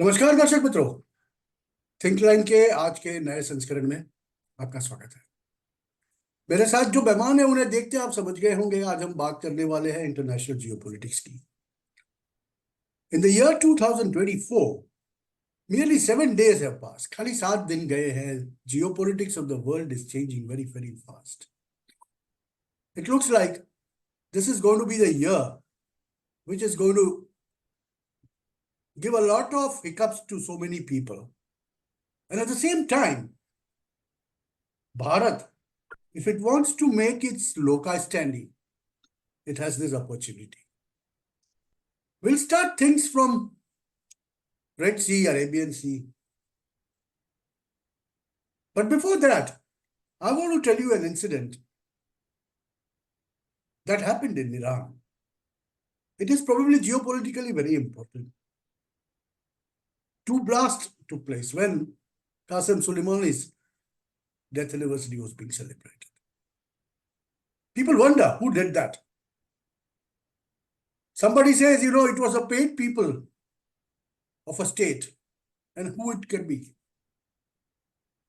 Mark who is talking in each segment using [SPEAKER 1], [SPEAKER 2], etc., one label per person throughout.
[SPEAKER 1] नमस्कार दर्शक मित्रों, थिंकलाइन के आज के नए संस्करण में आपका स्वागत है। मेरे साथ जो मेहमान है उन्हें देखते आप समझ गए होंगे, आज हम बात करने वाले हैं इंटरनेशनल जियोपॉलिटिक्स की। In the year 2024 merely 7 days have passed. खाली 7 दिन गए हैं। Geopolitics of the world is changing very, very fast. It looks like this is going to be the year which is going to give a lot of hiccups to so many people. And at the same time, Bharat, if it wants to make its loci standing, it has this opportunity. We'll start things from Red Sea, Arabian Sea. But before that, I want to tell you an incident that happened in Iran. It is probably geopolitically very important. 2 blasts took place when Qasem Soleimani's death anniversary was being celebrated. People wonder who did that. Somebody says, it was a paid people of a state, and who it can be.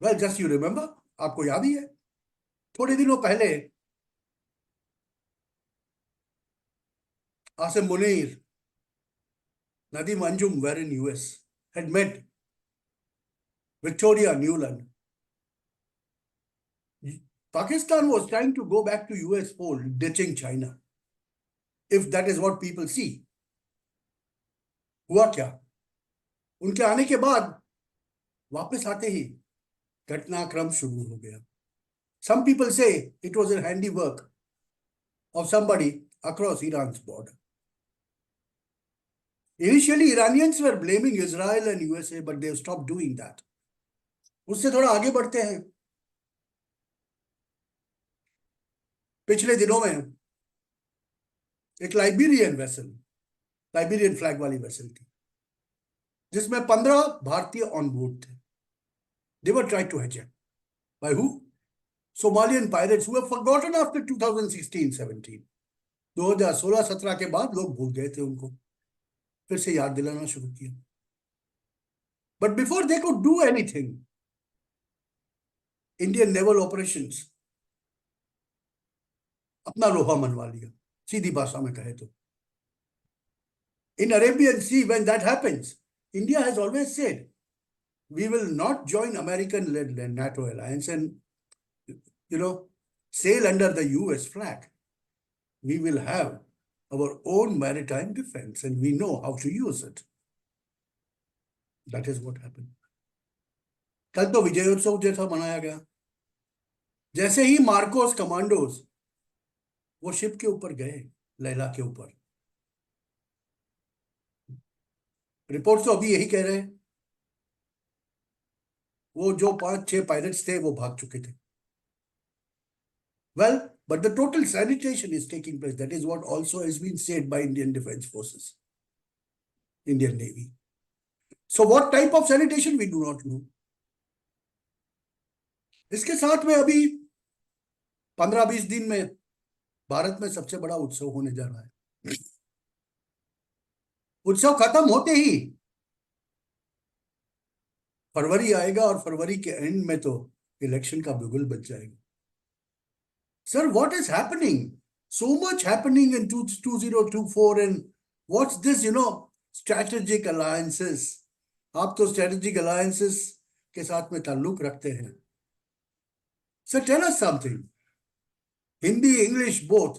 [SPEAKER 1] Well, just you remember, आपको याद ही है, थोड़े दिनों पहले Asim Munir, Nadim Anjum were in US, had met Victoria Nuland. Pakistan was trying to go back to US fold, ditching China. If that is what people see. हुआ क्या? उनके आने के बाद वापस आते ही घटनाक्रम शुरू हो गया. Some people say it was a handiwork of somebody across Iran's border. Initially, Iranians were blaming Israel and USA, but they have stopped doing that. उससे थोड़ा आगे बढ़ते हैं. पिछले दिनों में एक लाइबेरियन फ्लैग वाली वेसल थी, जिसमें 15 भारतीय ऑन बोर्ड थे. They were tried to hijack. By who? Somalian pirates who were forgotten after 2016-17. 2016-17 के बाद लोग भूल गए थे उनको, फिर से याद दिलाना शुरू किया. But before they could do anything, Indian naval operations अपना लोहा मनवा लिया, सीधी भाषा में कहे तो. In Arabian Sea, when that happens, India has always said, we will not join American-led NATO alliance and, sail under the US flag. We will have our own maritime defense and we know how to use it. That is what happened. कल तो विजयोत्सव जैसा मनाया गया. जैसे ही Marcos commandos वो ship के ऊपर गए, लैला के ऊपर, रिपोर्ट्स तो अभी यही कह रहे हैं, वो जो 5-6 पायलट्स थे वो भाग चुके थे. Well, but the total sanitation is taking place. That is what also has been said by Indian Defence Forces, Indian Navy. So what type of sanitation we do not know. इसके साथ में अभी 15-20 दिन में भारत में सबसे बड़ा उत्सव होने जा रहा है. उत्सव खत्म होते ही फरवरी आएगा और फरवरी के एंड में तो इलेक्शन का बिगुल बज जाएगा. Sir, what is happening? So much happening in 2024 and what's this, strategic alliances. आप तो strategic alliances के साथ में ताल्लुक रखते हैं. Sir, tell us something. Hindi, English, both.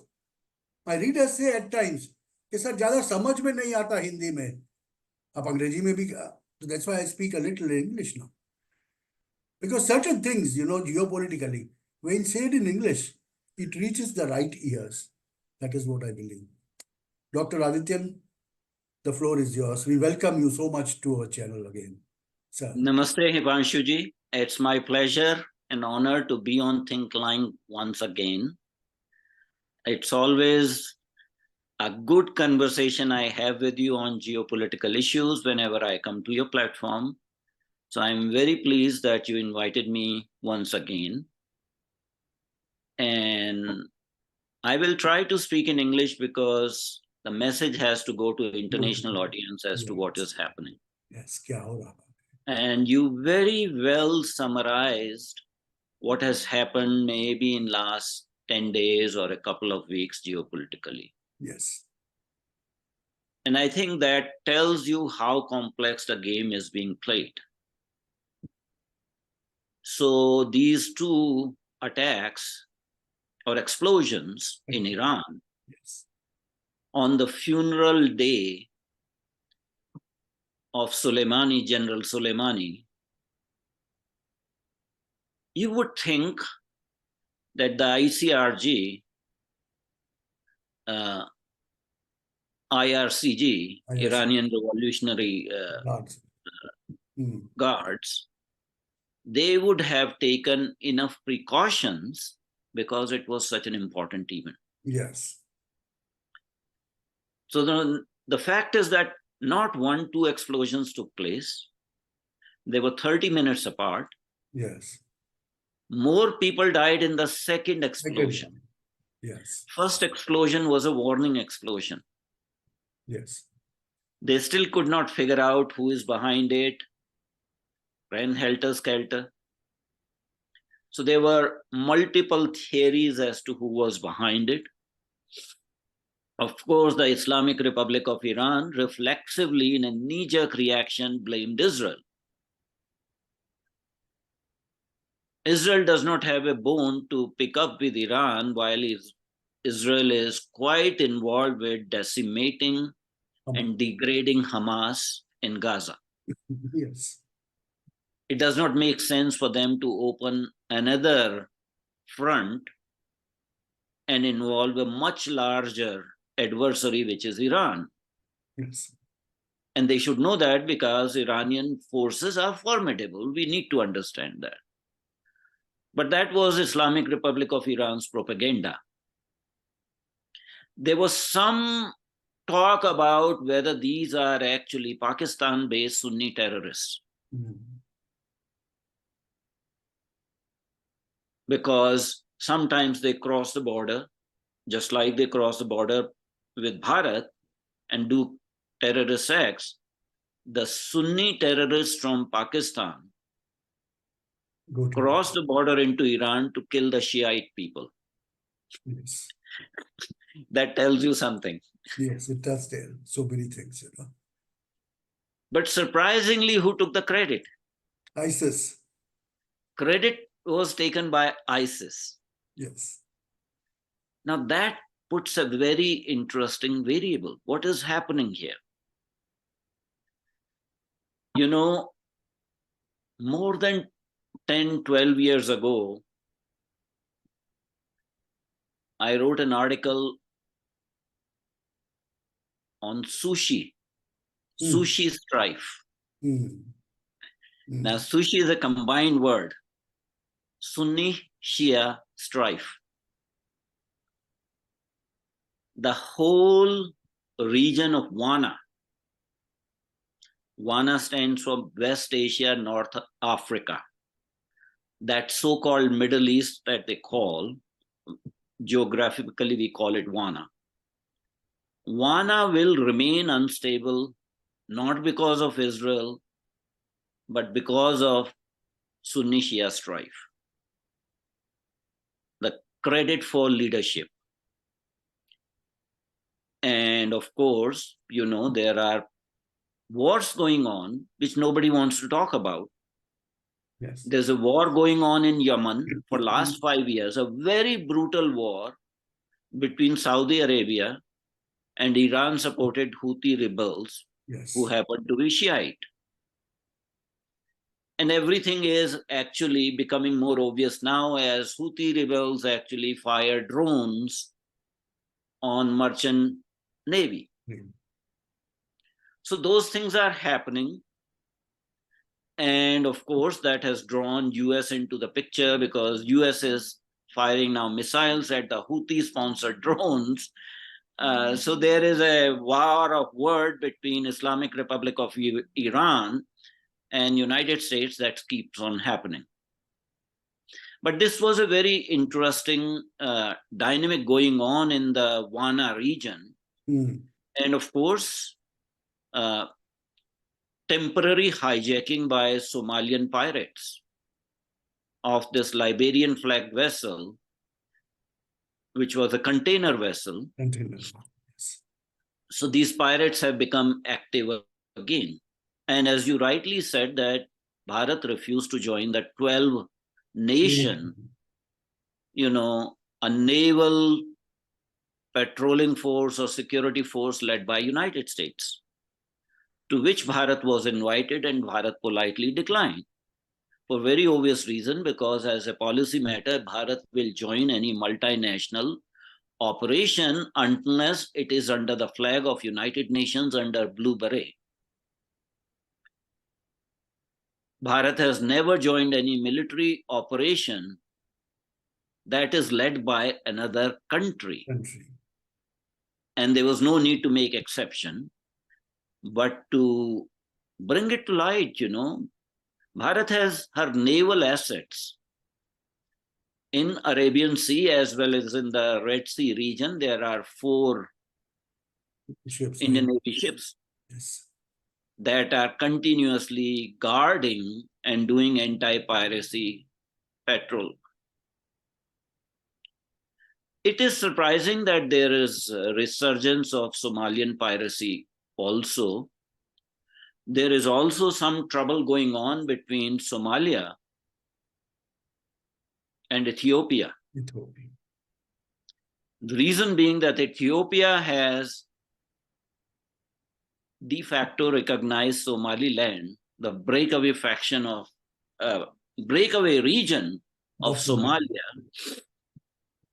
[SPEAKER 1] My readers say at times कि सर ज़्यादा समझ में नहीं आता हिंदी में. आप अंग्रेजी में भी, that's why I speak a little English now. Because certain things, geopolitically, when said in English, it reaches the right ears. That is what I believe. Dr. Adityanjee, the floor is yours. We welcome you so much to our channel again, sir.
[SPEAKER 2] Namaste, Himanshu ji. It's my pleasure and honor to be on Thinkline once again. It's always a good conversation I have with you on geopolitical issues whenever I come to your platform. So I'm very pleased that you invited me once again. And I will try to speak in English because the message has to go to the international audience as to what is happening.
[SPEAKER 1] Yes, क्या हो रहा है?
[SPEAKER 2] And you very well summarized what has happened maybe in last 10 days or a couple of weeks geopolitically.
[SPEAKER 1] Yes.
[SPEAKER 2] And I think that tells you how complex the game is being played. So these two attacks or explosions in Iran
[SPEAKER 1] Yes.
[SPEAKER 2] on the funeral day of Soleimani, General Soleimani, you would think that the ICRG, IRCG, Iranian Revolutionary
[SPEAKER 1] Guards.
[SPEAKER 2] Guards, they would have taken enough precautions because it was such an important event.
[SPEAKER 1] Yes.
[SPEAKER 2] So the fact is that not 1-2 explosions took place. They were 30 minutes apart.
[SPEAKER 1] Yes.
[SPEAKER 2] More people died in the second explosion.
[SPEAKER 1] Yes.
[SPEAKER 2] First explosion was a warning explosion.
[SPEAKER 1] Yes.
[SPEAKER 2] They still could not figure out who is behind it. Ran helter skelter. So there were multiple theories as to who was behind it. Of course, the Islamic Republic of Iran reflexively, in a knee-jerk reaction, blamed Israel. Israel does not have a bone to pick up with Iran, while Israel is quite involved with decimating and degrading Hamas in Gaza.
[SPEAKER 1] Yes.
[SPEAKER 2] It does not make sense for them to open another front and involve a much larger adversary, which is Iran.
[SPEAKER 1] Yes.
[SPEAKER 2] And they should know that because Iranian forces are formidable. We need to understand that. But that was Islamic Republic of Iran's propaganda. There was some talk about whether these are actually Pakistan-based Sunni terrorists. Because sometimes they cross the border, just like they cross the border with Bharat and do terrorist acts. The Sunni terrorists from Pakistan cross the border into Iran to kill the Shiite people.
[SPEAKER 1] Yes.
[SPEAKER 2] That tells you something.
[SPEAKER 1] Yes, it does tell so many things,
[SPEAKER 2] But surprisingly, who took the credit?
[SPEAKER 1] ISIS.
[SPEAKER 2] Credit was taken by ISIS.
[SPEAKER 1] Yes.
[SPEAKER 2] Now that puts a very interesting variable. What is happening here? You know, more than 10, 12 years ago, I wrote an article on sushi, sushi strife. Now, sushi is a combined word, Sunni Shia strife. The whole region of WANA stands for West Asia, North Africa. That so-called Middle East that they call, geographically we call it WANA. WANA will remain unstable, not because of Israel, but because of Sunni Shia strife. The credit for leadership. And of course, you know, there are wars going on which nobody wants to talk about.
[SPEAKER 1] Yes.
[SPEAKER 2] There's a war going on in Yemen for last 5 years, a very brutal war between Saudi Arabia and Iran-supported Huti rebels, who happen to be Shiite. And everything is actually becoming more obvious now as Huti rebels actually fire drones on merchant navy. So those things are happening. And of course, that has drawn US into the picture because US is firing now missiles at the Houthi-sponsored drones. So there is a war of word between Islamic Republic of Iran and United States that keeps on happening. But this was a very interesting dynamic going on in the WANA region. And of course, 10 temporary hijacking by Somalian pirates of this Liberian flagged vessel, which was a container vessel.
[SPEAKER 1] Container. Yes.
[SPEAKER 2] So these pirates have become active again. And as you rightly said, that Bharat refused to join the 12 nation, a naval patrolling force or security force led by United States, to which Bharat was invited, and Bharat politely declined. For very obvious reason, because as a policy matter, Bharat will join any multinational operation unless it is under the flag of United Nations under Blue Beret. Bharat has never joined any military operation that is led by another country. And there was no need to make exception. But to bring it to light, Bharat has her naval assets in Arabian Sea as well as in the Red Sea region. There are 4 Indian Navy ships that are continuously guarding and doing anti-piracy patrol. It is surprising that there is a resurgence of Somalian piracy also. There is also some trouble going on between Somalia and Ethiopia. The reason being that Ethiopia has de facto recognized Somaliland, the breakaway faction of breakaway region of Somalia,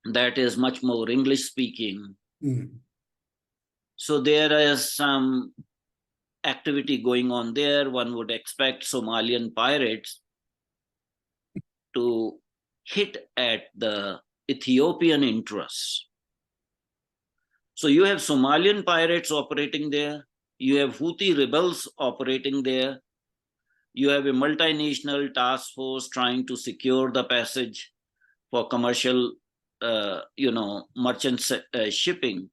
[SPEAKER 2] that is much more English speaking. So there is some activity going on there. One would expect Somalian pirates to hit at the Ethiopian interests. So you have Somalian pirates operating there. You have Huti rebels operating there. You have a multinational task force trying to secure the passage for commercial, merchant shipping.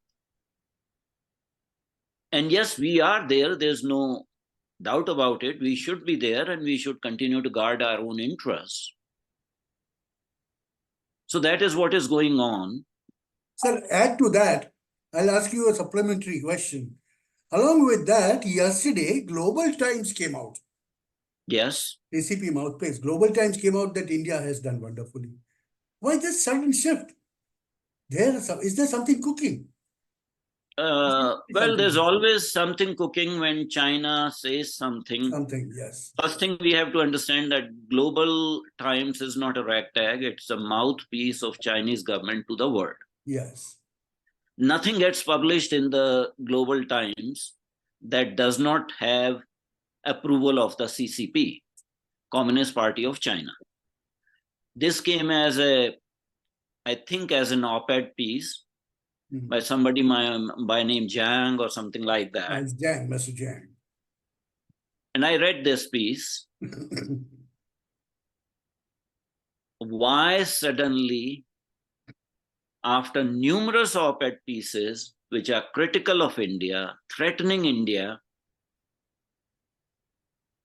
[SPEAKER 2] And yes, we are there. There's no doubt about it. We should be there and we should continue to guard our own interests. So that is what is going on.
[SPEAKER 1] Sir, add to that, I'll ask you a supplementary question. Along with that, yesterday, Global Times came out.
[SPEAKER 2] Yes.
[SPEAKER 1] ACP mouthpiece. Global Times came out that India has done wonderfully. Why this sudden shift? Is there something cooking?
[SPEAKER 2] Well, there's always something cooking when China says something.
[SPEAKER 1] Something, yes.
[SPEAKER 2] First thing we have to understand that Global Times is not a ragtag. It's a mouthpiece of Chinese government to the world.
[SPEAKER 1] Yes.
[SPEAKER 2] Nothing gets published in the Global Times that does not have approval of the CCP, Communist Party of China. This came as I think as an op-ed piece by somebody by name Jiang or something like that.
[SPEAKER 1] It's Jiang, Mr. Jiang.
[SPEAKER 2] And I read this piece. Why suddenly, after numerous op-ed pieces which are critical of India, threatening India,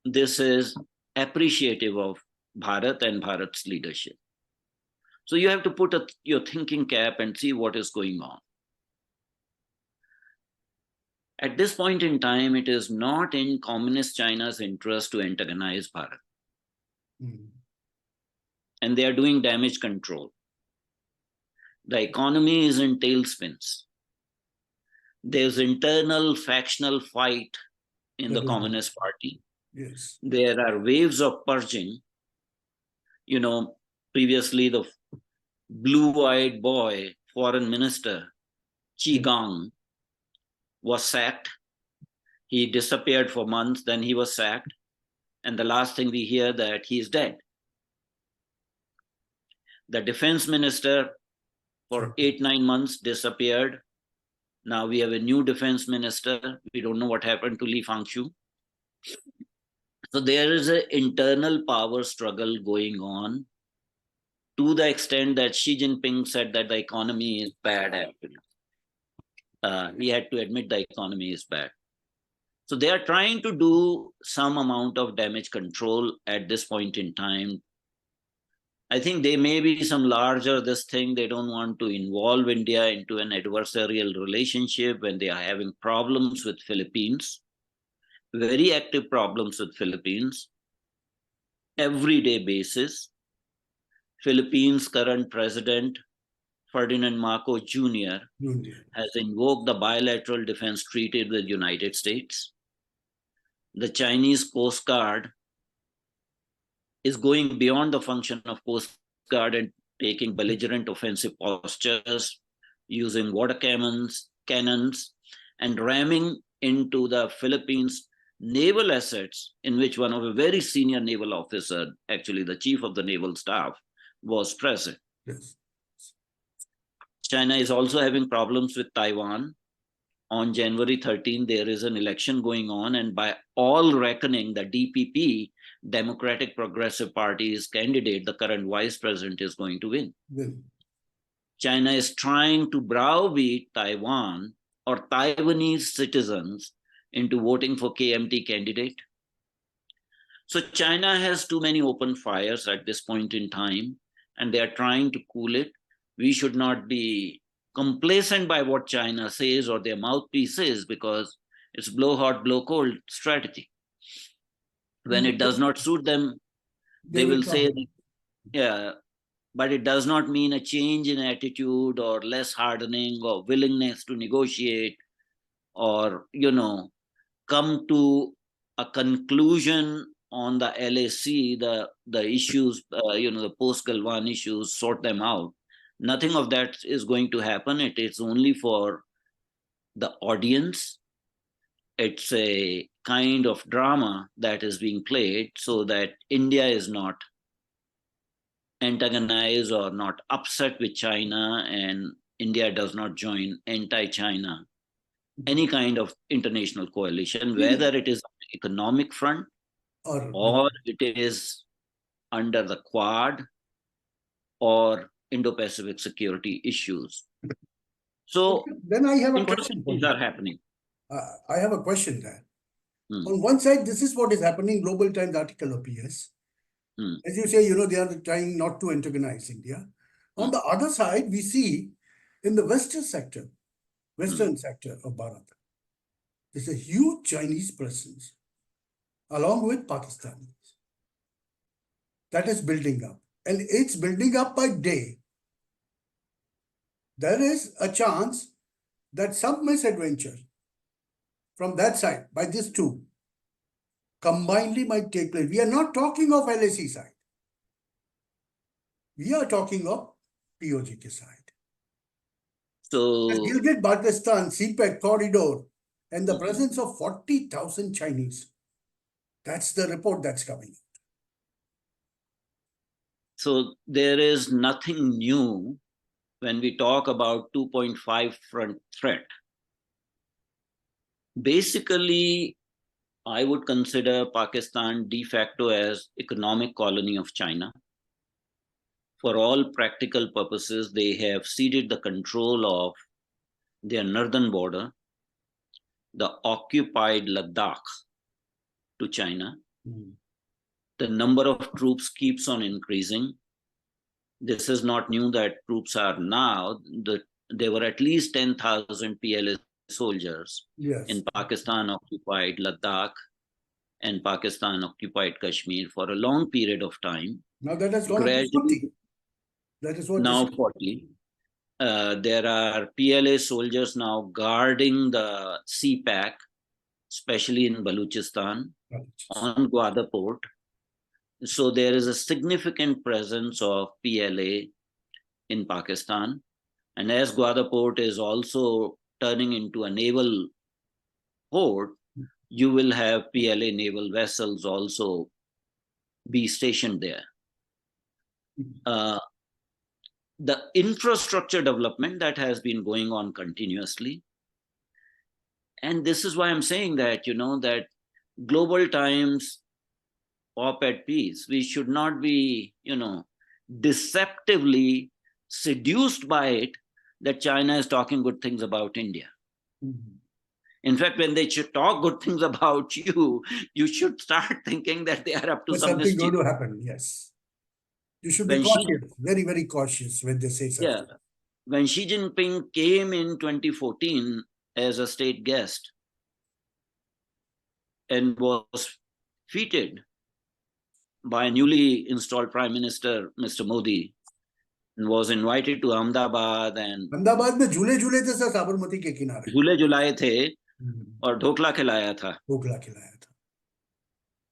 [SPEAKER 2] this is appreciative of Bharat and Bharat's leadership. So you have to put your thinking cap and see what is going on. At this point in time, it is not in communist China's interest to antagonize Bharat. And they are doing damage control. The economy is in tailspins. There's internal factional fight in the Communist Party.
[SPEAKER 1] Yes.
[SPEAKER 2] There are waves of purging. Previously the blue-eyed boy, foreign minister, Qi Gang, was sacked. He disappeared for months, then he was sacked. And the last thing we hear that he is dead. The defense minister for 8-9 months disappeared. Now we have a new defense minister. We don't know what happened to Li Fangxu. So there is an internal power struggle going on to the extent that Xi Jinping said that the economy is bad. Actually, he had to admit the economy is bad. So they are trying to do some amount of damage control at this point in time. I think they may be some larger this thing. They don't want to involve India into an adversarial relationship when they are having problems with Philippines, very active problems with Philippines, everyday basis. Philippines' current president, Ferdinand Marcos Jr., has invoked the bilateral defense treaty with the United States. The Chinese Coast Guard is going beyond the function of Coast Guard and taking belligerent offensive postures, using water cannons, and ramming into the Philippines' naval assets, in which one of a very senior naval officer, actually the chief of the naval staff, was present.
[SPEAKER 1] Yes.
[SPEAKER 2] China is also having problems with Taiwan. On January 13, there is an election going on, and by all reckoning, the DPP, Democratic Progressive Party's candidate, the current vice president, is going to win. China is trying to browbeat Taiwan or Taiwanese citizens into voting for KMT candidate. So China has too many open fires at this point in time, and they are trying to cool it. We should not be complacent by what China says or their mouthpiece says, because it's blow hot, blow cold strategy. When it does not suit them, they will say, yeah, but it does not mean a change in attitude or less hardening or willingness to negotiate or, come to a conclusion on the LAC, the issues, the post-Galwan issues, sort them out. Nothing of that is going to happen. It is only for the audience. It's a kind of drama that is being played so that India is not antagonized or not upset with China, and India does not join anti-China, any kind of international coalition, whether it is on the economic front or it is under the Quad or Indo-Pacific security issues. So
[SPEAKER 1] then I have a
[SPEAKER 2] interesting things are happening.
[SPEAKER 1] I have a question there. On one side, this is what is happening. Global Times article appears. As you say, they are trying not to antagonize India. On the other side, we see in the Western sector of Bharat, there's a huge Chinese presence along with Pakistanis. That is building up. And it's building up by day. There is a chance that some misadventure from that side by these two combinedly might take place. We are not talking of LAC side. We are talking of POGK side.
[SPEAKER 2] So
[SPEAKER 1] Gilgit-Baltistan, CPEC corridor, and the presence of 40,000 Chinese. That's the report that's coming.
[SPEAKER 2] So there is nothing new when we talk about 2.5 front threat. Basically, I would consider Pakistan de facto as economic colony of China. For all practical purposes, they have ceded the control of their northern border, the occupied Ladakh, to China. The number of troops keeps on increasing. This is not new that troops are now. There were at least 10,000 PLA soldiers in Pakistan-occupied Ladakh and Pakistan-occupied Kashmir for a long period of time.
[SPEAKER 1] Now that has gone to 40. That is what
[SPEAKER 2] now 40. There are PLA soldiers now guarding the CPAC, especially in Balochistan, on Gwadar port. So there is a significant presence of PLA in Pakistan. And as Gwadar port is also turning into a naval port, you will have PLA naval vessels also be stationed there. The infrastructure development that has been going on continuously. And this is why I'm saying that, that Global Times op-ed piece, we should not be, deceptively seduced by it that China is talking good things about India. In fact, when they should talk good things about you, you should start thinking that they are up to
[SPEAKER 1] There's
[SPEAKER 2] some
[SPEAKER 1] something going
[SPEAKER 2] mischief.
[SPEAKER 1] to happen. Yes. You should be
[SPEAKER 2] When
[SPEAKER 1] cautious, very, very cautious when they say such
[SPEAKER 2] yeah,
[SPEAKER 1] things.
[SPEAKER 2] when Xi Jinping came in 2014 as a state guest and was feted by newly installed Prime Minister, Mr. Modi, and was invited to Ahmedabad and
[SPEAKER 1] Ahmedabad में झूले झूले थे sir Sabarmati के किनारे
[SPEAKER 2] झूले झुलाए थे और ढोकला खिलाया था।
[SPEAKER 1] ढोकला खिलाया था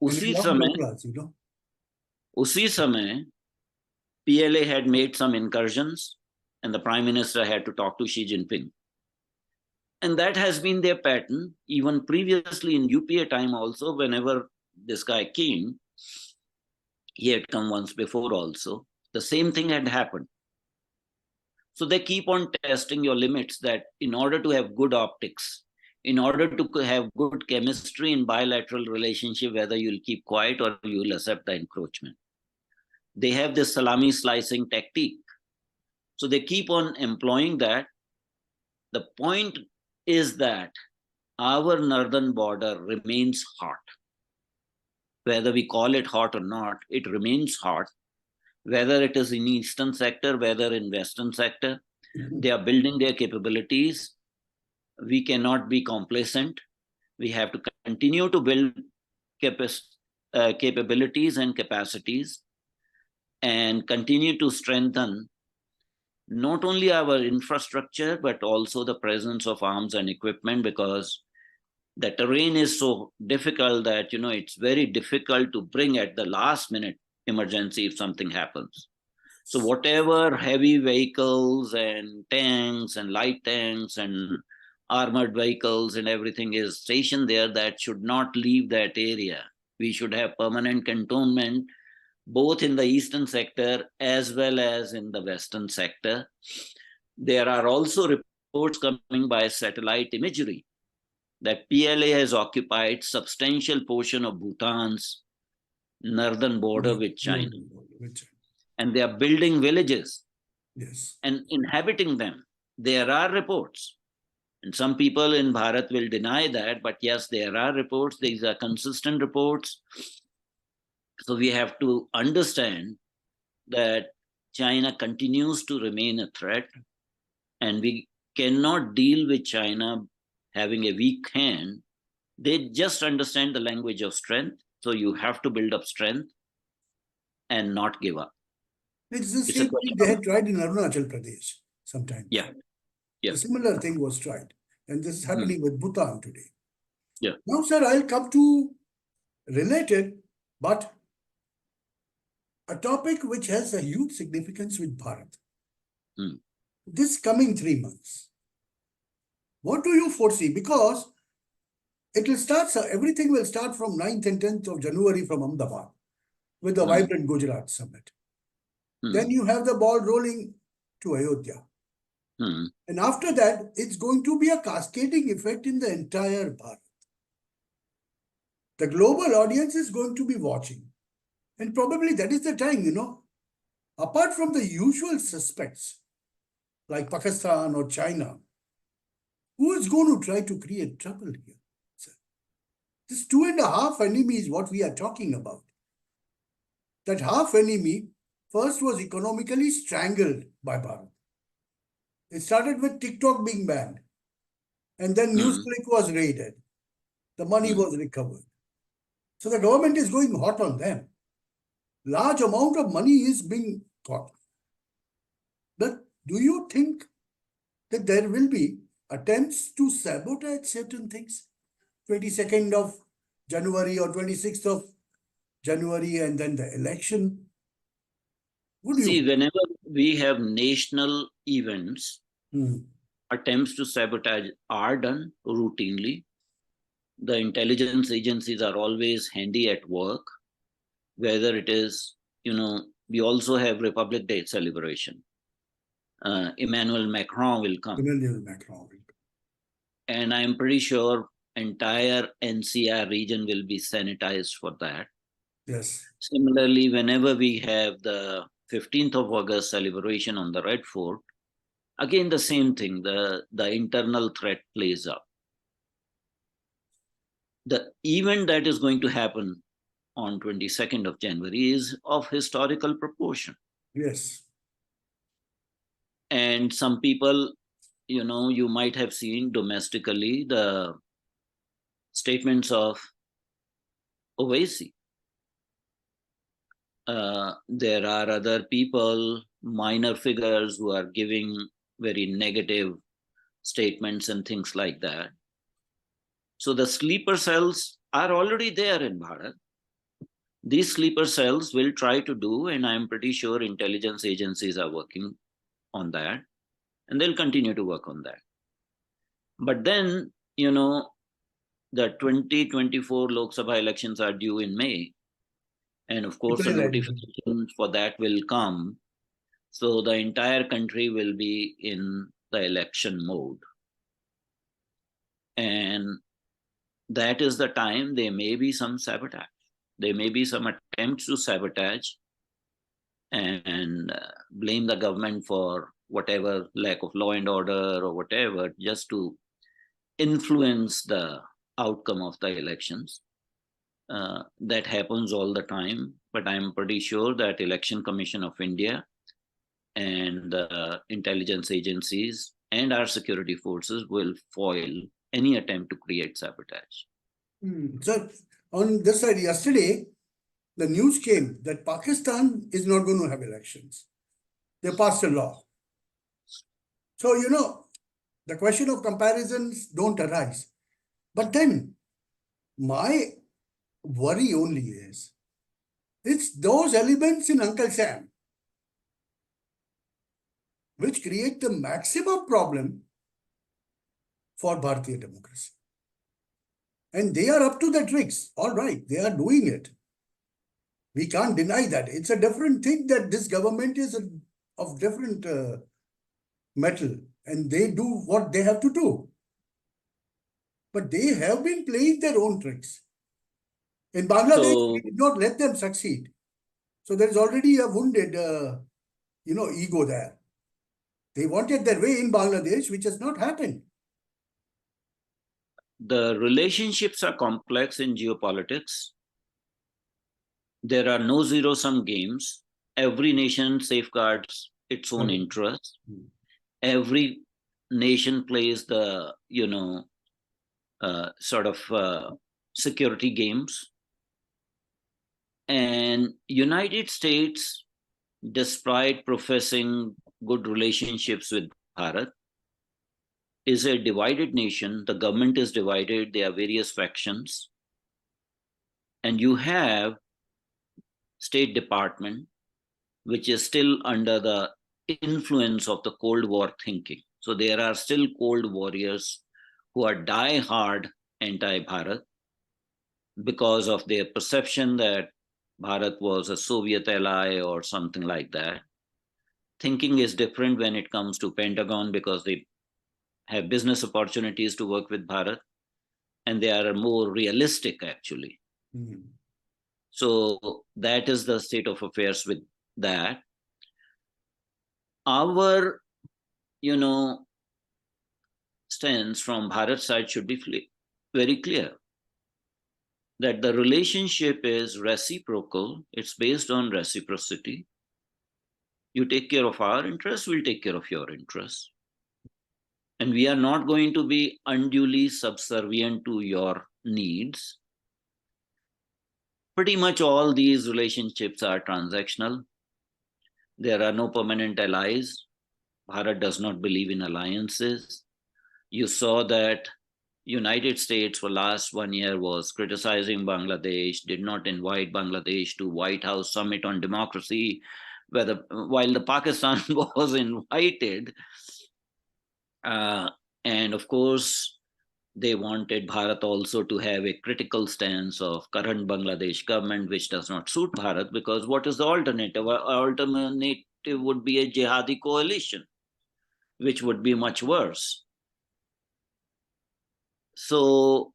[SPEAKER 1] And he
[SPEAKER 2] उसी
[SPEAKER 1] loved
[SPEAKER 2] समय
[SPEAKER 1] ढोकlas, you know.
[SPEAKER 2] उसी समय PLA had made some incursions and the Prime Minister had to talk to Xi Jinping. And that has been their pattern, even previously in UPA time also, whenever this guy came, he had come once before also, the same thing had happened. So they keep on testing your limits, that in order to have good optics, in order to have good chemistry in bilateral relationship, whether you'll keep quiet or you'll accept the encroachment. They have this salami slicing tactic. So they keep on employing that. The point is that our northern border remains hot. Whether we call it hot or not, it remains hot. Whether it is in eastern sector, whether in western sector, they are building their capabilities. We cannot be complacent. We have to continue to build capabilities and capacities and continue to strengthen not only our infrastructure, but also the presence of arms and equipment, because the terrain is so difficult that, it's very difficult to bring at the last minute emergency if something happens. So whatever heavy vehicles and tanks and light tanks and armored vehicles and everything is stationed there, that should not leave that area. We should have permanent cantonment both in the eastern sector as well as in the western sector. There are also reports coming by satellite imagery that PLA has occupied substantial portion of Bhutan's northern border with China. And they are building villages and inhabiting them. There are reports. And some people in Bharat will deny that, but yes, there are reports. These are consistent reports. So we have to understand that China continues to remain a threat, and we cannot deal with China having a weak hand. They just understand the language of strength. So you have to build up strength and not give up.
[SPEAKER 1] It's the same thing they had tried in Arunachal Pradesh sometime.
[SPEAKER 2] Yeah.
[SPEAKER 1] A similar thing was tried. And this is happening with Bhutan today.
[SPEAKER 2] Yeah.
[SPEAKER 1] Now, sir, I'll come to related, but a topic which has a huge significance with Bharat. This coming 3 months, what do you foresee? Because it will start, everything will start from 9th and 10th of January from Ahmedabad with the vibrant Gujarat summit. Then you have the ball rolling to Ayodhya. And after that, it's going to be a cascading effect in the entire Bharat. The global audience is going to be watching. And probably that is the time, apart from the usual suspects like Pakistan or China, who is going to try to create trouble here? Sir? This 2.5 enemy is what we are talking about. That half enemy first was economically strangled by Bharat. It started with TikTok being banned. And then NewsClick was raided. The money was recovered. So the government is going hot on them. Large amount of money is being got. But do you think that there will be attempts to sabotage certain things? 22nd of January or 26th of January and then the election?
[SPEAKER 2] See, whenever we have national events, attempts to sabotage are done routinely. The intelligence agencies are always handy at work. Whether it is, we also have Republic Day celebration. Emmanuel Macron will come. And I'm pretty sure entire NCR region will be sanitized for that.
[SPEAKER 1] Yes.
[SPEAKER 2] Similarly, whenever we have the 15th of August celebration on the Red Fort, again, the same thing, the internal threat plays up. the event that is going to happen on 22nd of January is of historical proportion.
[SPEAKER 1] Yes.
[SPEAKER 2] And some people, you might have seen domestically the statements of Owaisi. There are other people, minor figures, who are giving very negative statements and things like that. So the sleeper cells are already there in Bharat. These sleeper cells will try to do, and I'm pretty sure intelligence agencies are working on that, and they'll continue to work on that. But then, the 2024 Lok Sabha elections are due in May. And of course, the notification for that will come. So the entire country will be in the election mode. And that is the time there may be some sabotage. There may be some attempts to sabotage and blame the government for whatever lack of law and order or whatever, just to influence the outcome of the elections. That happens all the time, but I'm pretty sure that Election Commission of India and the intelligence agencies and our security forces will foil any attempt to create sabotage.
[SPEAKER 1] So on this side, yesterday, the news came that Pakistan is not going to have elections. They passed a law. So, the question of comparisons don't arise. But then my worry only is, it's those elements in Uncle Sam which create the maximum problem for Bharatiya democracy. And they are up to the tricks. All right, they are doing it. We can't deny that. It's a different thing that this government is of different metal, and they do what they have to do. But they have been playing their own tricks. In Bangladesh, we did not let them succeed. So there is already a wounded, ego there. They wanted their way in Bangladesh, which has not happened.
[SPEAKER 2] The relationships are complex in geopolitics. There are no zero-sum games. Every nation safeguards its own interests. Every nation plays the, security games. And United States, despite professing good relationships with Bharat, is a divided nation. The government is divided. There are various factions. And you have State Department, which is still under the influence of the Cold War thinking. So there are still Cold Warriors who are die-hard anti-Bharat because of their perception that Bharat was a Soviet ally or something like that. Thinking is different when it comes to Pentagon because they have business opportunities to work with Bharat, and they are more realistic, actually. So that is the state of affairs with that. Our, stance from Bharat's side should be very clear that the relationship is reciprocal. It's based on reciprocity. You take care of our interests, we'll take care of your interests. And we are not going to be unduly subservient to your needs. Pretty much all these relationships are transactional. There are no permanent allies. Bharat does not believe in alliances. You saw that United States for last 1 year was criticizing Bangladesh, did not invite Bangladesh to White House Summit on Democracy, while the Pakistan was invited. And of course, they wanted Bharat also to have a critical stance of current Bangladesh government, which does not suit Bharat, because what is the alternative? Alternative would be a jihadi coalition, which would be much worse. So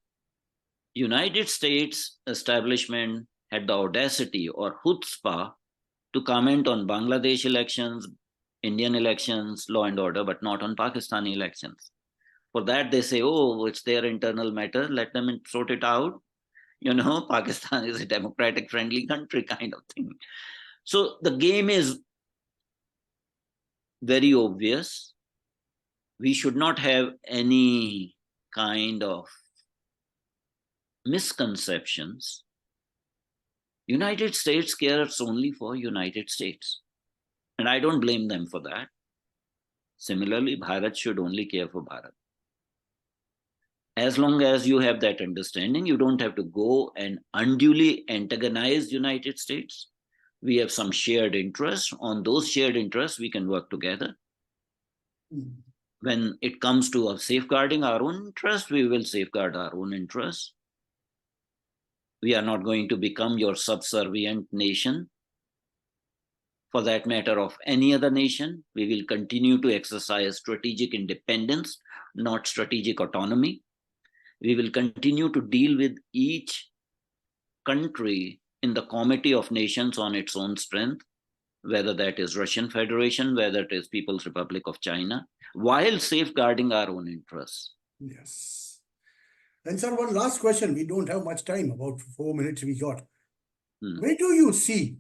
[SPEAKER 2] United States establishment had the audacity or chutzpah to comment on Bangladesh elections, Indian elections, law and order, but not on Pakistani elections. For that, they say, oh, it's their internal matter. Let them sort it out. Pakistan is a democratic, friendly country kind of thing. So the game is very obvious. We should not have any kind of misconceptions. United States cares only for United States. And I don't blame them for that. Similarly, Bharat should only care for Bharat. As long as you have that understanding, you don't have to go and unduly antagonize United States. We have some shared interests. On those shared interests, we can work together. When it comes to safeguarding our own interests, we will safeguard our own interests. We are not going to become your subservient nation. For that matter, of any other nation, we will continue to exercise strategic independence, not strategic autonomy. We will continue to deal with each country in the Committee of Nations on its own strength, whether that is Russian Federation, whether it is People's Republic of China, while safeguarding our own interests.
[SPEAKER 1] Yes. And sir, one last question. We don't have much time, about 4 minutes we got. Where do you see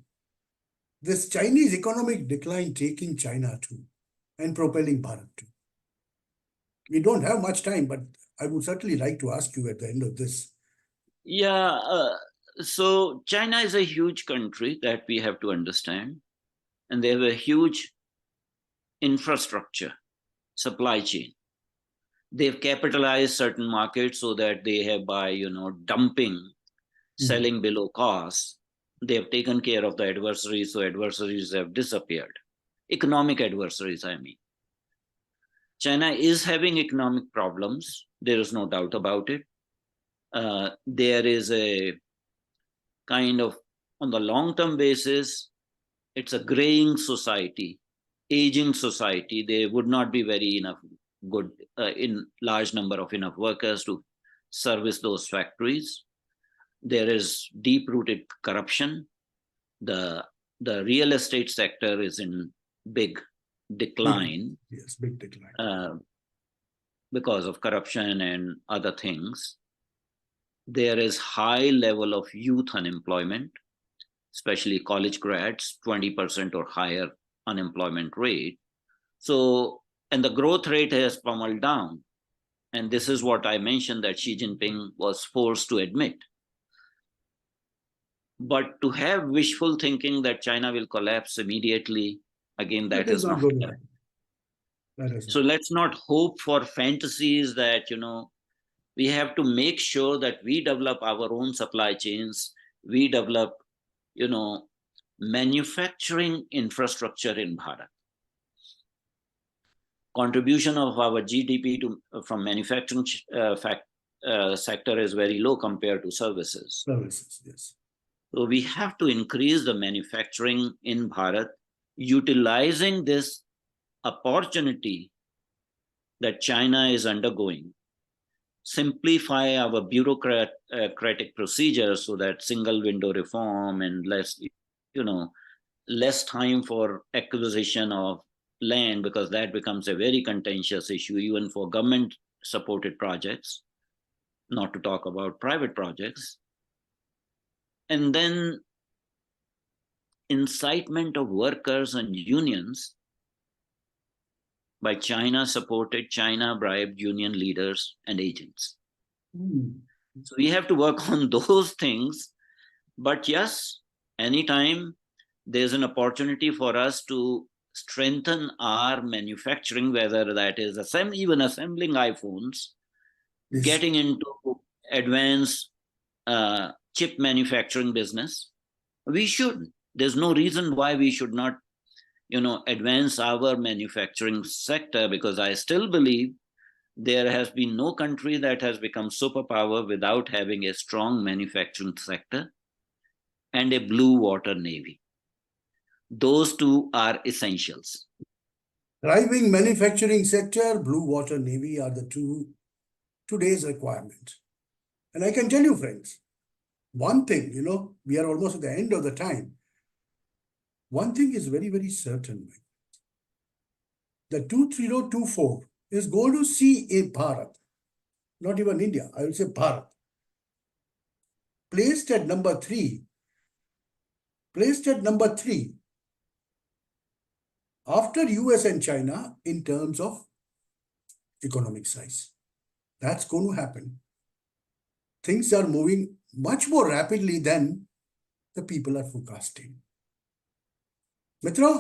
[SPEAKER 1] this Chinese economic decline taking China to and propelling Bharat to? We don't have much time, but I would certainly like to ask you at the end of this.
[SPEAKER 2] Yeah, so China is a huge country that we have to understand. And they have a huge infrastructure, supply chain. They've capitalized certain markets so that they have, by dumping, selling below cost, they have taken care of the adversaries, so adversaries have disappeared. Economic adversaries, I mean. China is having economic problems. There is no doubt about it. There is a kind of, on the long-term basis, it's a graying society, aging society. There would not be very enough good, in large number of enough workers to service those factories. There is deep-rooted corruption. The real estate sector is in big decline.
[SPEAKER 1] Yes, big decline.
[SPEAKER 2] Because of corruption and other things. There is high level of youth unemployment, especially college grads, 20% or higher unemployment rate. So, and the growth rate has pummeled down. And this is what I mentioned that Xi Jinping was forced to admit. But to have wishful thinking that China will collapse immediately, again, that is not
[SPEAKER 1] going to happen.
[SPEAKER 2] So let's not hope for fantasies that, we have to make sure that we develop our own supply chains, we develop, manufacturing infrastructure in Bharat. Contribution of our GDP from manufacturing sector is very low compared to services.
[SPEAKER 1] Services, yes.
[SPEAKER 2] So we have to increase the manufacturing in Bharat, utilizing this opportunity that China is undergoing. Simplify our bureaucratic procedures so that single window reform and less time for acquisition of land, because that becomes a very contentious issue even for government supported projects, not to talk about private projects. And then incitement of workers and unions by China supported, China bribed union leaders and agents. So we have to work on those things. But yes, anytime there's an opportunity for us to strengthen our manufacturing, whether that is even assembling iPhones, getting into advanced chip manufacturing business, we should. There's no reason why we should not advance our manufacturing sector, because I still believe there has been no country that has become superpower without having a strong manufacturing sector and a blue water navy. Those two are essentials.
[SPEAKER 1] Thriving manufacturing sector, blue water navy are the today's requirements. And I can tell you, friends, one thing, we are almost at the end of the time. One thing is very, very certain. The 2024 is going to see a Bharat, not even India, I will say Bharat, placed at number three after US and China in terms of economic size. That's going to happen. Things are moving much more rapidly than the people are forecasting. मित्रों,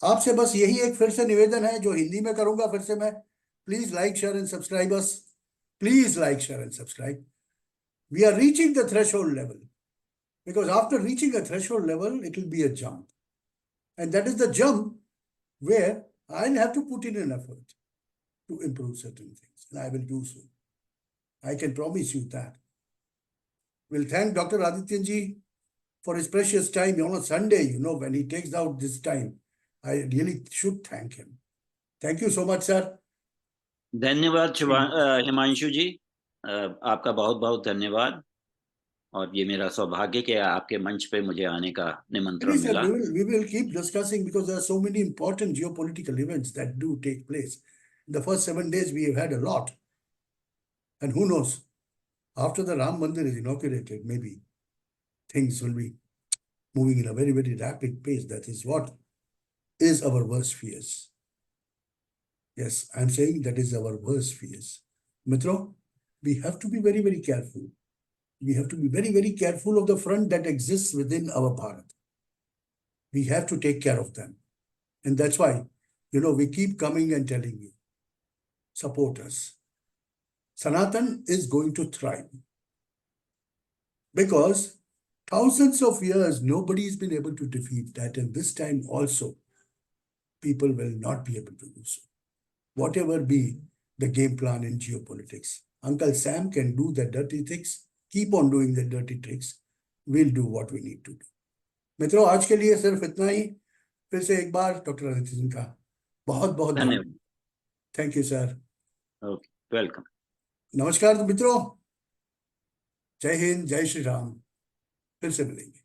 [SPEAKER 1] आपसे बस यही एक फिर से निवेदन है जो हिंदी में करूंगा फिर से मैं. Please like share and subscribe us. Please like share and subscribe. We are reaching the threshold level, because after reaching a threshold level, it will be a jump. And that is the jump where I'll have to put in an effort to improve certain things. And I will do so. I can promise you that. We'll thank Dr. Adityanjee for his precious time on a Sunday, when he takes out this time. I really should thank him. Thank you so much, sir.
[SPEAKER 2] धन्यवाद हिमांशु जी, आपका बहुत बहुत धन्यवाद. और ये मेरा सौभाग्य कि आपके मंच पे मुझे आने का निमंत्रण
[SPEAKER 1] Please, sir,
[SPEAKER 2] मिला.
[SPEAKER 1] we will keep discussing, because there are so many important geopolitical events that do take place. In the first 7 days, we have had a lot. And who knows, after the Ram Mandir is inaugurated, maybe things will be moving in a very, very rapid pace. That is what is our worst fears. Yes, I'm saying that is our worst fears. Mitro, we have to be very, very careful. We have to be very, very careful of the front that exists within our Bharat. We have to take care of them. And that's why, we keep coming and telling you, support us. Sanatan is going to thrive. Because thousands of years, nobody's been able to defeat that. And this time also, people will not be able to do so. Whatever be the game plan in geopolitics, Uncle Sam can do the dirty tricks, keep on doing the dirty tricks. We'll do what we need to do. मित्रों, आज के लिए सिर्फ इतना ही. फिर से एक बार doctor Aditya ji का बहुत बहुत धन्यवाद. Thank you sir.
[SPEAKER 2] Okay, welcome.
[SPEAKER 1] नमस्कार मित्रों. जय हिंद, जय श्री राम. फिर से मिलेंगे.